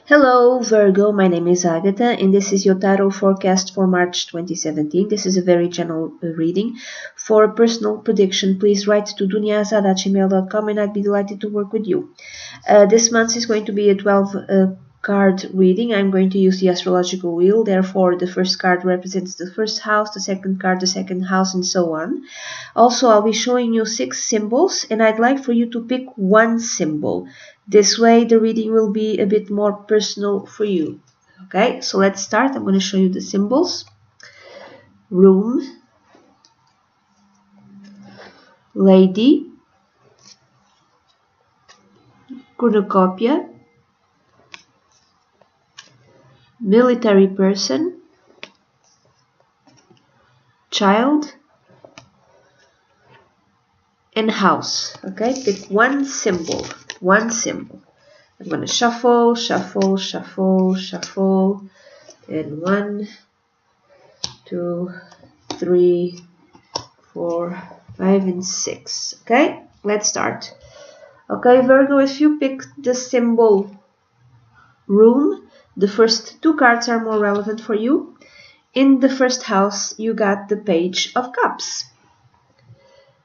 Hello Virgo, my name is Agatha and this is your tarot forecast for March 2017. This is a very general reading. For a personal prediction, please write to dunyazade@gmail.com and I'd be delighted to work with you. This month is going to be a 12 card reading. I'm going to use the astrological wheel, therefore the first card represents the first house, the second card the second house, and so on. Also, I'll be showing you 6 symbols and I'd like for you to pick one symbol. This way the reading will be a bit more personal for you. Okay, so let's start. I'm going to show you the symbols. Room, lady, cornucopia, military person, child, and house. Okay, pick one symbol. One symbol. I'm going to shuffle, shuffle, shuffle, shuffle, and 1, 2, 3, 4, 5, and 6. Okay, let's start. Okay, Virgo, if you pick the symbol room, the first 2 cards are more relevant for you. In the first house, you got the Page of Cups.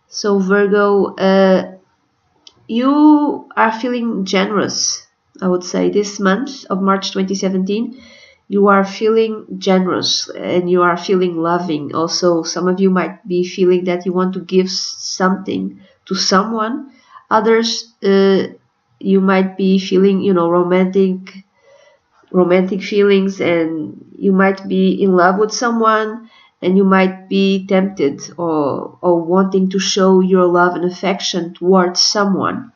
So Virgo, you are feeling generous, I would say. This month of March 2017, you are feeling generous and you are feeling loving. Also, some of you might be feeling that you want to give something to someone. Others, you might be feeling, romantic feelings, and you might be in love with someone, and you might be tempted or wanting to show your love and affection towards someone.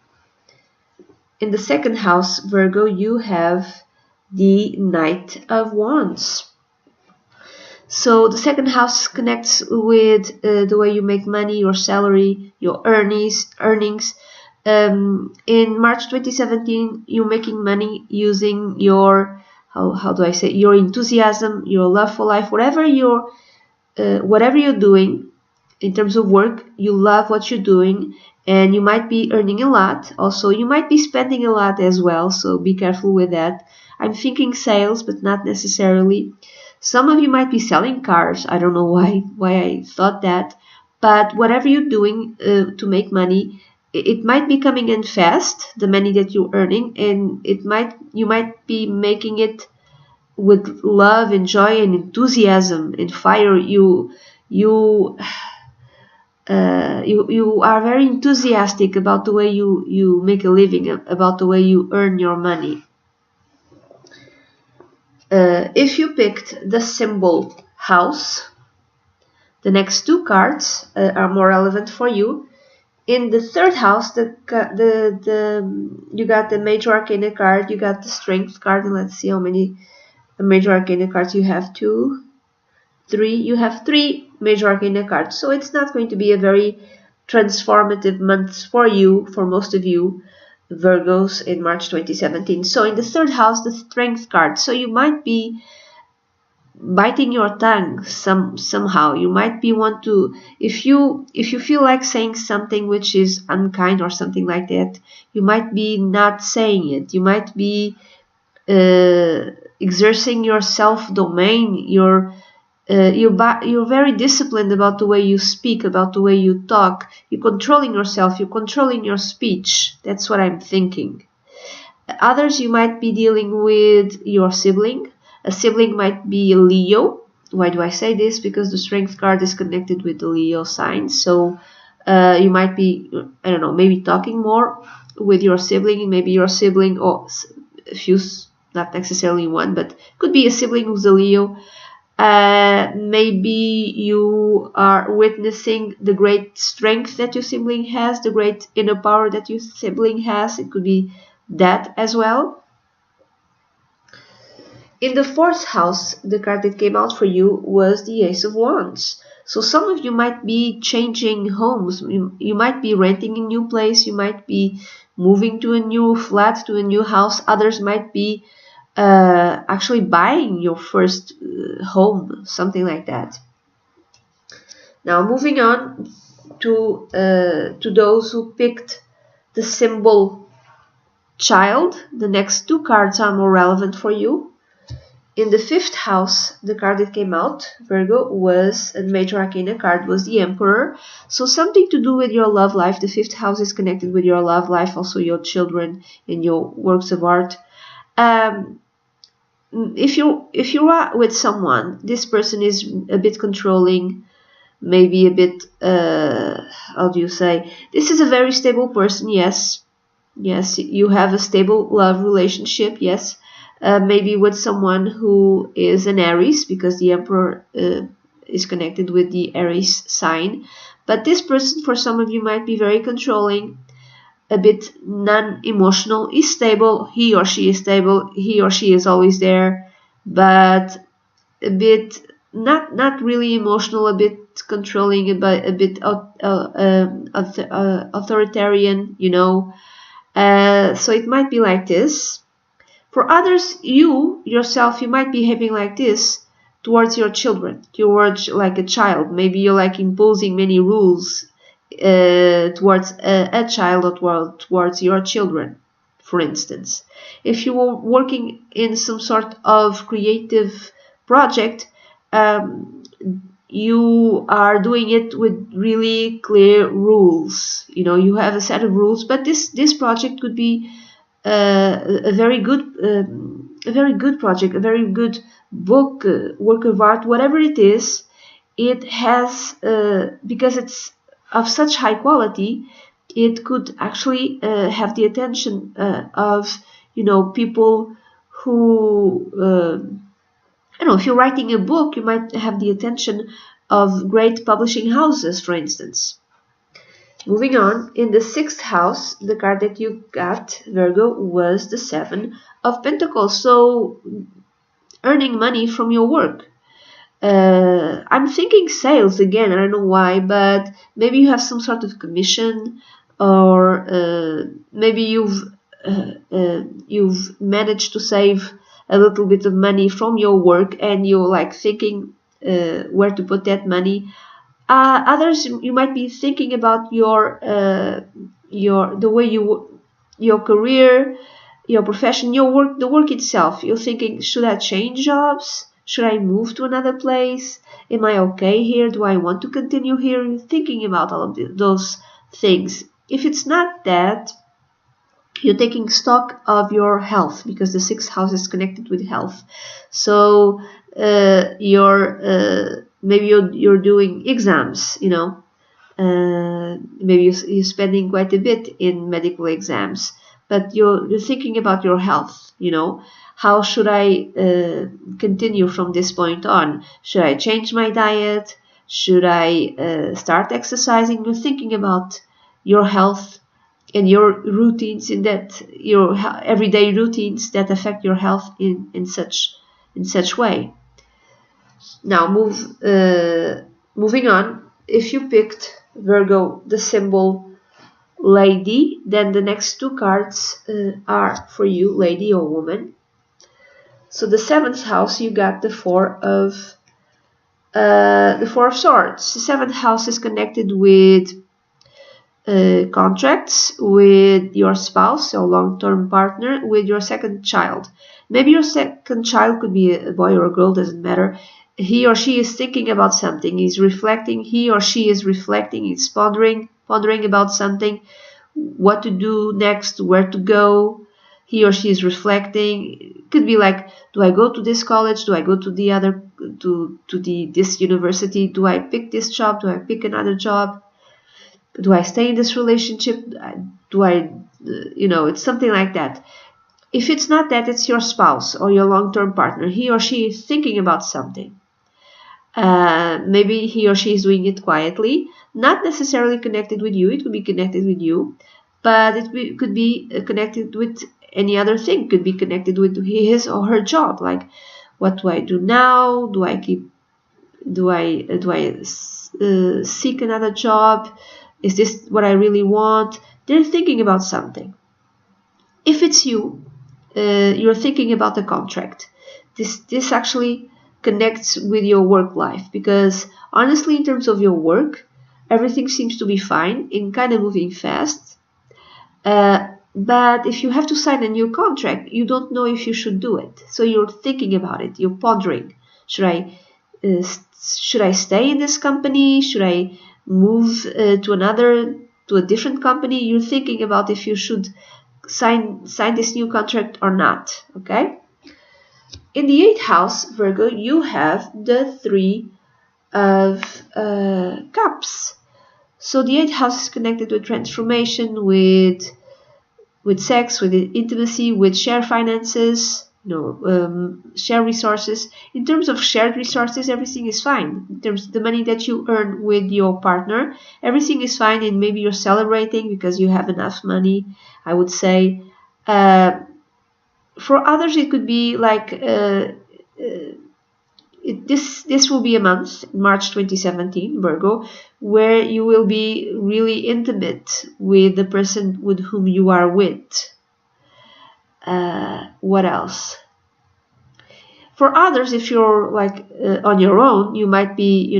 In the second house, Virgo, you have the Knight of Wands. So the second house connects with the way you make money, your salary, your earnings. In March 2017, you're making money using your, how do I say, your enthusiasm, your love for life, whatever you're doing in terms of work. You love what you're doing, and you might be earning a lot. Also, you might be spending a lot as well, so be careful with that. I'm thinking sales, but not necessarily. Some of you might be selling cars. I don't know why I thought that, but whatever you're doing to make money, it might be coming in fast, the money that you're earning, and you might be making it with love and joy and enthusiasm and fire. You are very enthusiastic about the way you make a living, about the way you earn your money. If you picked the symbol house, the next 2 cards are more relevant for you. In the third house, you got the Major Arcana card, you got the Strength card, and let's see how many Major Arcana cards you have. 2, 3. You have 3 Major Arcana cards, so it's not going to be a very transformative month for you, for most of you Virgos, in March 2017. So in the third house, the Strength card. So you might be biting your tongue somehow. You might be if you feel like saying something which is unkind or something like that, you might be not saying it. You might be exerting your self-domain. You're very disciplined about the way you speak, about the way you talk. You're controlling yourself. You're controlling your speech. That's what I'm thinking. Others, you might be dealing with your sibling. A sibling might be a Leo. Why do I say this? Because the Strength card is connected with the Leo sign. So you might be, I don't know, maybe talking more with your sibling. Maybe your sibling, or a few, not necessarily one, but could be a sibling who's a Leo. Maybe you are witnessing the great strength that your sibling has, the great inner power that your sibling has. It could be that as well. In the fourth house, the card that came out for you was the Ace of Wands. So some of you might be changing homes. You might be renting a new place. You might be moving to a new flat, to a new house. Others might be actually buying your first home, something like that. Now moving on to those who picked the symbol child, the next two cards are more relevant for you. In the fifth house, the card that came out, Virgo, was a major arcana card, was the Emperor. So something to do with your love life. The fifth house is connected with your love life, also your children and your works of art. If you are with someone, this person is a bit controlling, maybe a bit, how do you say? This is a very stable person, yes. Yes, you have a stable love relationship, yes. Maybe with someone who is an Aries, because the Emperor is connected with the Aries sign. But this person, for some of you, might be very controlling, a bit non-emotional. Is stable, he or she is stable, he or she is always there, but a bit not really emotional, a bit controlling, a bit authoritarian, you know. So it might be like this. For others, you yourself, you might be behaving like this towards your children, towards like a child. Maybe you're like imposing many rules towards a child or towards your children, for instance. If you were working in some sort of creative project, you are doing it with really clear rules. You know, you have a set of rules, but this project could be a very good project, a very good book, work of art, whatever it is. It has because it's of such high quality, it could actually have the attention of, you know, people who I don't know, if you're writing a book, you might have the attention of great publishing houses, for instance. Moving on, in the sixth house, the card that you got, Virgo, was the Seven of Pentacles. So, earning money from your work. I'm thinking sales again, I don't know why, but maybe you have some sort of commission, or maybe you've managed to save a little bit of money from your work, and you're like thinking where to put that money. Others, you might be thinking about your career, your profession, your work, the work itself. You're thinking, should I change jobs? Should I move to another place? Am I okay here? Do I want to continue here? You're thinking about all of those things. If it's not that, you're taking stock of your health, because the sixth house is connected with health. So maybe you're doing exams, you know. Maybe you're spending quite a bit in medical exams, but you're thinking about your health, you know. How should I continue from this point on? Should I change my diet? Should I start exercising? You're thinking about your health and your routines, in that your everyday routines that affect your health in such way. Now moving on, if you picked, Virgo, the symbol lady, then the next two cards are for you, lady or woman. So the seventh house, you got the Four of Swords. The seventh house is connected with contracts, with your spouse or long-term partner, with your second child. Maybe your second child could be a boy or a girl, doesn't matter. He or she is thinking about something. He or she is reflecting, he's pondering about something, what to do next, where to go. He or she is reflecting. It could be like, do I go to this college? Do I go to the other, this university? Do I pick this job? Do I pick another job? Do I stay in this relationship? It's something like that. If it's not that, it's your spouse or your long-term partner. He or she is thinking about something. Maybe he or she is doing it quietly, not necessarily connected with you. It could be connected with you, but it could be connected with any other thing. It could be connected with his or her job. Like, what do I do now? Do I seek another job? Is this what I really want? They're thinking about something. If it's you, you're thinking about the contract. This actually connects with your work life, because honestly, in terms of your work, everything seems to be fine and kind of moving fast. But if you have to sign a new contract, you don't know if you should do it. So you're thinking about it. You're pondering. Should I stay in this company? Should I move to a different company? You're thinking about if you should sign this new contract or not. Okay. In the 8th house, Virgo, you have the 3 of Cups. So the 8th house is connected with transformation, with sex, with intimacy, with shared finances, share resources. In terms of shared resources, everything is fine. In terms of the money that you earn with your partner, everything is fine, and maybe you're celebrating because you have enough money, I would say. For others, it could be like this will be a month, March 2017, Virgo, where you will be really intimate with the person with whom you are with. What else? For others, if you're like on your own, you might be,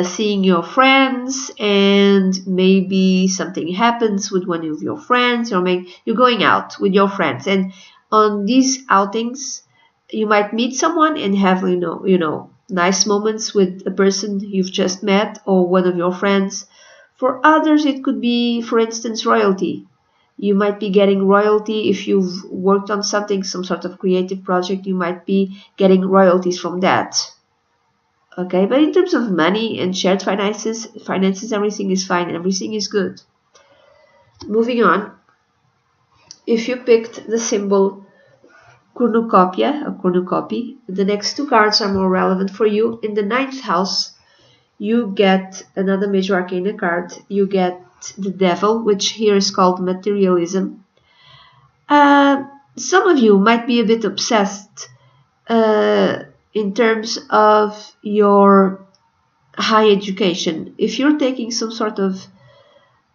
seeing your friends, and maybe something happens with one of your friends, or you're going out with your friends, and on these outings, you might meet someone and have, nice moments with a person you've just met or one of your friends. For others, it could be, for instance, royalty. You might be getting royalty if you've worked on something, some sort of creative project. You might be getting royalties from that. Okay, but in terms of money and shared finances, everything is fine. Everything is good. Moving on. If you picked the symbol cornucopia, the next 2 cards are more relevant for you. In the 9th house, you get another major arcana card. You get the Devil, which here is called materialism. Some of you might be a bit obsessed in terms of your high education. If you're taking some sort of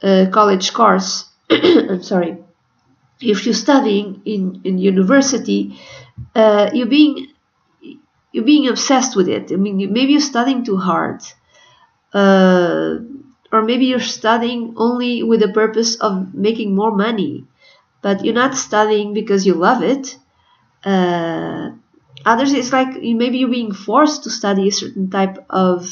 college course, I'm sorry, if you're studying in university, you're being obsessed with it. I mean, maybe you're studying too hard, or maybe you're studying only with the purpose of making more money, but you're not studying because you love it. Others, it's like maybe you're being forced to study a certain type of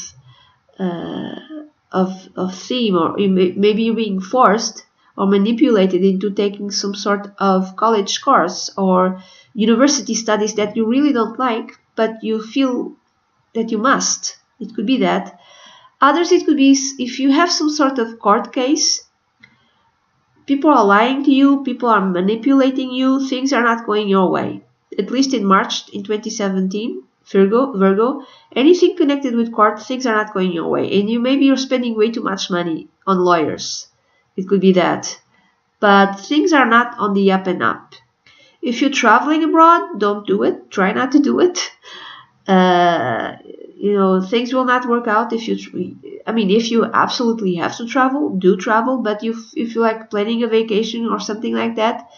theme, or maybe you're being forced or manipulated into taking some sort of college course or university studies that you really don't like, but you feel that you must. It could be that. Others, it could be if you have some sort of court case, people are lying to you, people are manipulating you, things are not going your way. At least in March in 2017, Virgo, anything connected with court, things are not going your way. And maybe you're spending way too much money on lawyers. It could be that. But things are not on the up and up. If you're traveling abroad, don't do it. Try not to do it. Things will not work out if you absolutely have to travel, do travel. But if you like planning a vacation or something like that,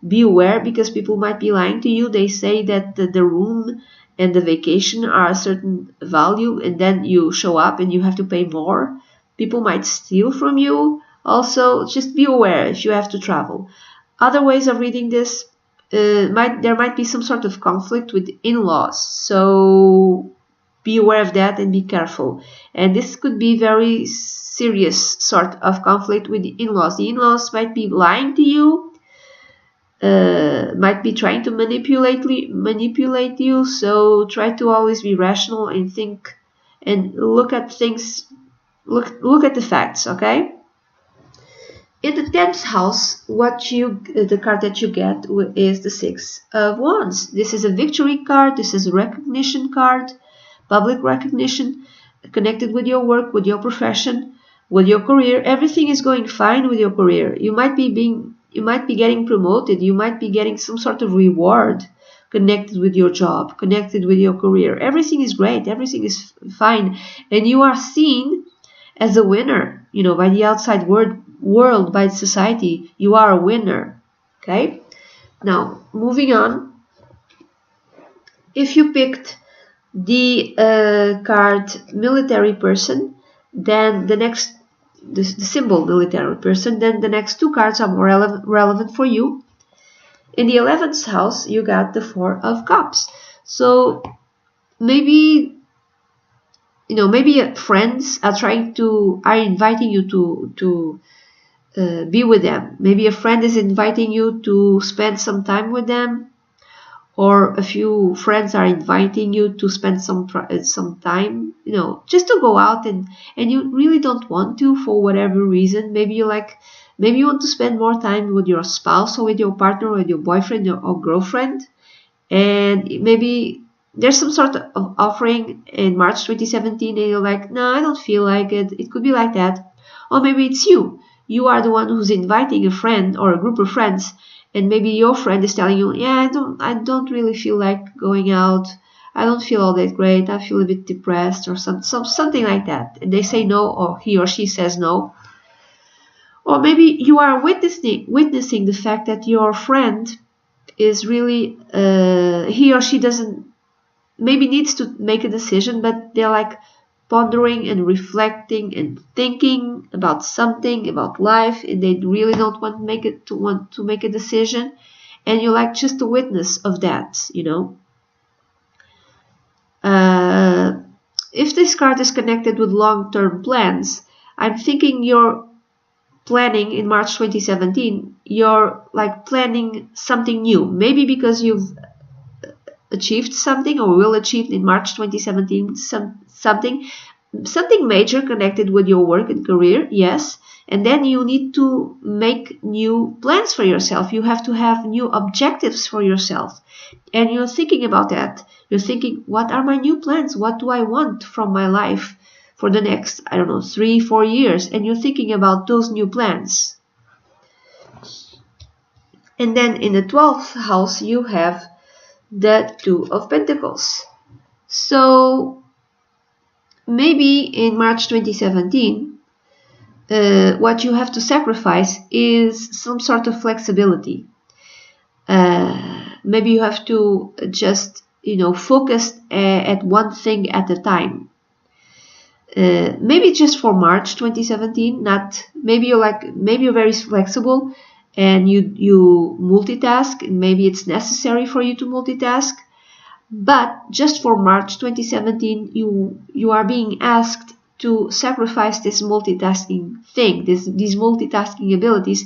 be aware, because people might be lying to you. They say that the room and the vacation are a certain value, and then you show up and you have to pay more. People might steal from you. Also, just be aware if you have to travel. Other ways of reading this, there might be some sort of conflict with in-laws. So be aware of that and be careful. And this could be very serious sort of conflict with the in-laws. The in-laws might be lying to you, might be trying to manipulate you. So try to always be rational and think and look at things. Look at the facts, okay? In the 10th house, the card that you get is the 6 of Wands. This is a victory card. This is a recognition card, public recognition, connected with your work, with your profession, with your career. Everything is going fine with your career. You might be getting promoted. You might be getting some sort of reward connected with your job, connected with your career. Everything is great. Everything is fine, and you are seen as a winner. By the outside world, by society, you are a winner. Okay. Now, moving on. If you picked the card military person, then the next the symbol military person, then the next two cards are more relevant for you. In the 11th house, you got the Four of Cups. So maybe, maybe friends are inviting you to be with them. Maybe a friend is inviting you to spend some time with them, or a few friends are inviting you to spend some time, just to go out, and you really don't want to for whatever reason. Maybe you want to spend more time with your spouse, or with your partner, or with your boyfriend or girlfriend, and maybe there's some sort of offering in March 2017, and you're like, no, I don't feel like it. It could be like that. Or maybe it's you are the one who's inviting a friend or a group of friends, and maybe your friend is telling you, yeah, I don't really feel like going out. I don't feel all that great. I feel a bit depressed, or something like that. And they say no, or he or she says no. Or maybe you are witnessing the fact that your friend is really, he or she maybe needs to make a decision, but they're like pondering and reflecting and thinking about something, about life, and they really don't want to make a decision, and you're like just a witness of that. If this card is connected with long-term plans, I'm thinking you're planning in March 2017, you're like planning something new, maybe because you've achieved something, or will achieve in March 2017 something major connected with your work and career. Yes, and then you need to make new plans for yourself. You have to have new objectives for yourself, and you're thinking about that. You're thinking, what are my new plans? What do I want from my life for the next, 3-4 years? And you're thinking about those new plans. And then in the 12th house, you have the Two of Pentacles. So maybe in March 2017, what you have to sacrifice is some sort of flexibility. Maybe you have to just, focus at one thing at a time. Maybe just for March 2017, maybe you're very flexible and you multitask, and maybe it's necessary for you to multitask. But just for March 2017, you are being asked to sacrifice this multitasking thing, these multitasking abilities,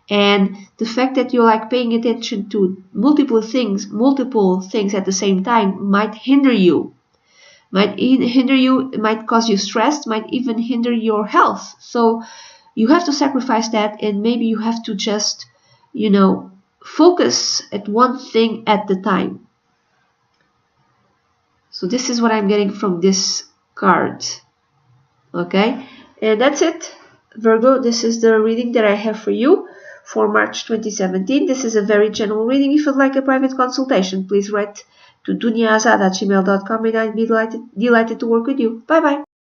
and the fact that you're paying attention to multiple things at the same time might hinder you. It might cause you stress, might even hinder your health. So you have to sacrifice that, and maybe you have to just, focus at one thing at the time. So this is what I'm getting from this card. Okay, and that's it, Virgo. This is the reading that I have for you for March 2017. This is a very general reading. If you'd like a private consultation, please write to dunyazade@gmail.com, and I'd be delighted to work with you. Bye bye.